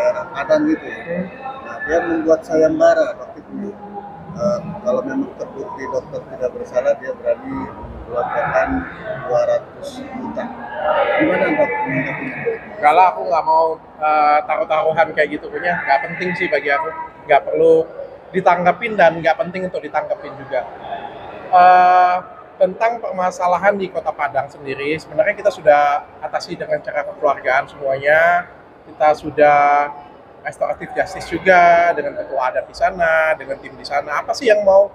daerah Padang gitu ya. Nah, dia membuat sayembara waktu itu. Kalau memang terbukti dokter tidak bersalah, dia berani menggelontorkan 200 juta. Gimana dok? Kalau aku nggak mau taruh-taruhan kayak gitu, punya nggak penting sih bagi aku, nggak perlu ditanggapin dan nggak penting untuk ditanggapin juga. Tentang permasalahan di Kota Padang sendiri, sebenarnya kita sudah atasi dengan cara kekeluargaan semuanya. Kita sudah restoratif justice juga dengan ketua adat di sana, dengan tim di sana. Apa sih yang mau?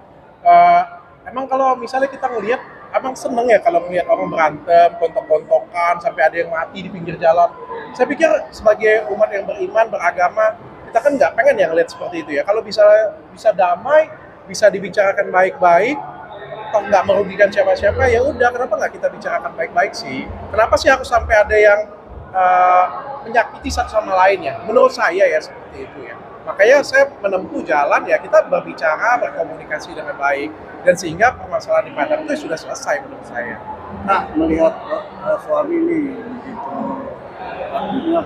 Emang kalau misalnya kita ngelihat, emang seneng ya kalau ngelihat orang berantem, kontok-kontokan, sampai ada yang mati di pinggir jalan. Saya pikir sebagai umat yang beriman, beragama, kita kan nggak pengen ya ngelihat seperti itu ya. Kalau bisa damai, bisa dibicarakan baik-baik, toh nggak merugikan siapa-siapa, ya udah, kenapa nggak kita bicarakan baik-baik sih? Kenapa sih harus sampai ada yang menyakiti satu sama lainnya? Menurut saya ya seperti itu ya. Makanya saya menempuh jalan ya, kita berbicara, berkomunikasi dengan baik, dan sehingga permasalahan di Padang itu sudah selesai menurut saya. Nah, melihat suami ini begitu, artinya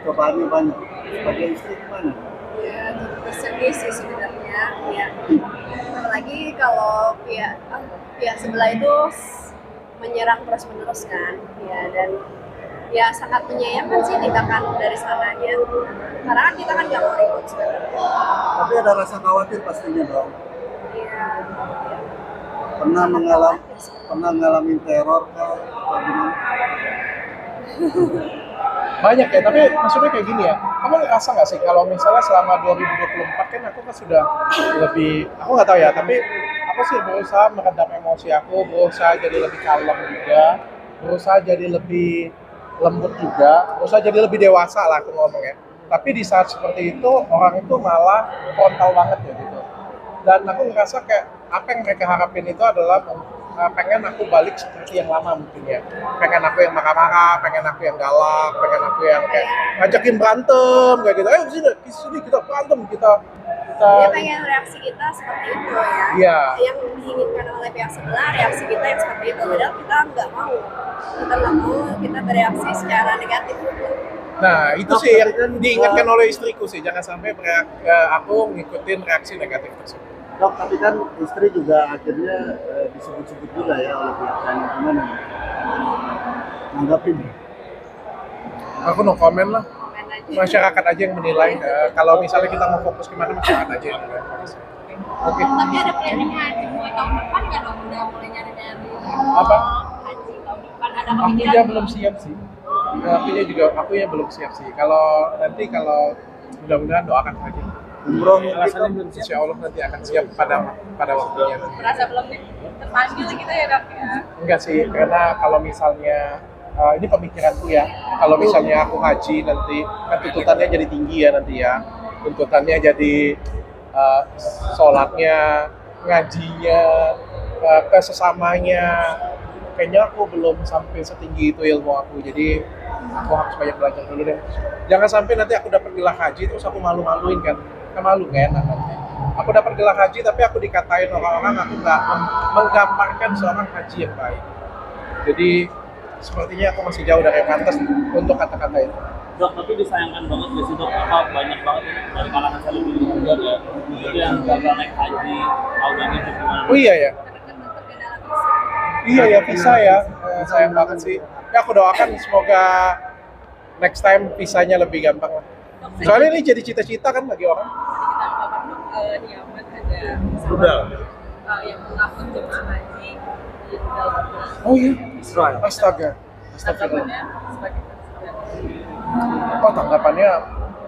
cobaannya banyak. Sebagai istri gimana? Ya, bersedih sih sebenarnya. Ya. Apalagi kalau pihak sebelah itu menyerang terus-menerus kan. Ya, dan ya sangat menyayangkan sih tindakan dari sananya. Karena kan kita kan nggak mau ribut sebenarnya. Tapi ada rasa khawatir pastinya dong. Iya. Pernah ngalamin teror atau gimana? Banyak ya, tapi maksudnya kayak gini ya, kamu ngerasa nggak sih kalau misalnya selama 2024 kan aku kan sudah lebih, aku nggak tahu ya, tapi aku sih berusaha meredam emosi aku, berusaha jadi lebih kalem juga, berusaha jadi lebih lembut juga, berusaha jadi lebih dewasa lah aku ngomong ya. Tapi di saat seperti itu, orang itu malah frontal banget ya gitu. Dan aku ngerasa kayak apa yang mereka harapin itu adalah pengen aku balik seperti yang lama mungkin ya. Pengen aku yang marah-marah, pengen aku yang galak, pengen aku yang kayak ngajakin berantem kayak gitu. Ayo sini kita berantem, kita Dia pengen reaksi kita seperti itu ya. Iya. Yang diinginkan oleh pihak sebelah, reaksi kita yang seperti itu. Padahal kita nggak mau. Kita bereaksi secara negatif. Nah, itu sih yang diingatkan oleh istriku sih, jangan sampai aku ngikutin reaksi negatif tersebut. Dok, tapi kan istri juga akhirnya disebut-sebut juga ya oleh pihak lain. Gimana? Nanggapin? Aku no comment lah. Komen aja. Masyarakat aja yang menilai. Kalau misalnya kita mau fokus kemana, masyarakat aja yang menilai. Oke. Tapi ada planning haji mulai tahun depan nggak dong? Udah mulai nyari-nyari Apa? haji tahun depan, ada Aku kepikiran? ya belum siap sih. Aku ya belum siap sih. Kalau mudah-mudahan doakan saja. Umroh Alasannya belum, insya Allah nanti akan siap pada waktunya. Merasa belum terpanggil gitu ya dok ya? Enggak sih, karena kalau misalnya ini pemikiranku ya, kalau misalnya aku haji nanti kan tuntutannya jadi tinggi ya nanti ya, tuntutannya jadi sholatnya, ngajinya, kesesamanya, kayaknya aku belum sampai setinggi itu ilmu aku, jadi aku harus banyak belajar dulu deh. Jangan sampai nanti aku dapat gelar haji terus aku malu-maluin kan malu gak enak nanti. Aku dapat gelar haji tapi aku dikatain orang-orang aku nggak menggambarkan seorang haji yang baik. Jadi sepertinya aku masih jauh dari pantas untuk kata-kata itu. Dok, tapi disayangkan banget gak sih dok, banyak banget ini dari kalangan selebriti juga ya, itu yang gagal naik haji, tahun itu gimana? Oh iya ya? Iya ya, bisa ya, sayang banget sih. Ya aku doakan semoga next time visanya lebih gampang lah. Soalnya ini jadi cita-cita kan bagi orang. Di Yaman ada Udah. yang mengakun jemaah haji di Udal. Oh iya? Israel. Astaga. Tanggapannya sebagai presiden. Oh tanggapannya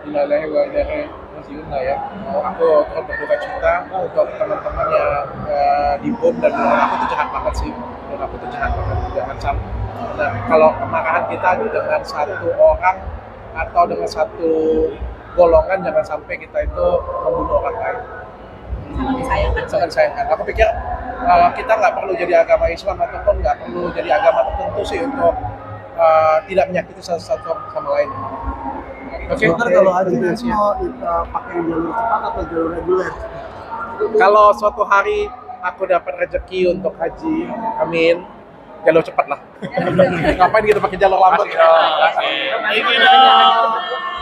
innalillahi wa inna ilaihi raji'un lah ya. Aku turut berduka cita untuk teman-teman yang di bom, dan menurut aku itu jahat banget sih. Menurut aku itu jahat banget. Jangan sampai. Nah, kalau kemarahan kita dengan satu orang atau dengan satu golongan, jangan sampai kita itu membunuh orang lain. Sangat disayangkan. Aku pikir kita nggak perlu jadi agama Islam ataupun nggak perlu jadi agama tertentu sih untuk tidak menyakiti satu sama lain. Oke. Kalau haji mau pakai jalur cepat atau jalur reguler? Kalau suatu hari aku dapat rezeki untuk haji, amin, jalur cepat lah. Ngapain kita pakai jalur lambat? Oke, thank you dok.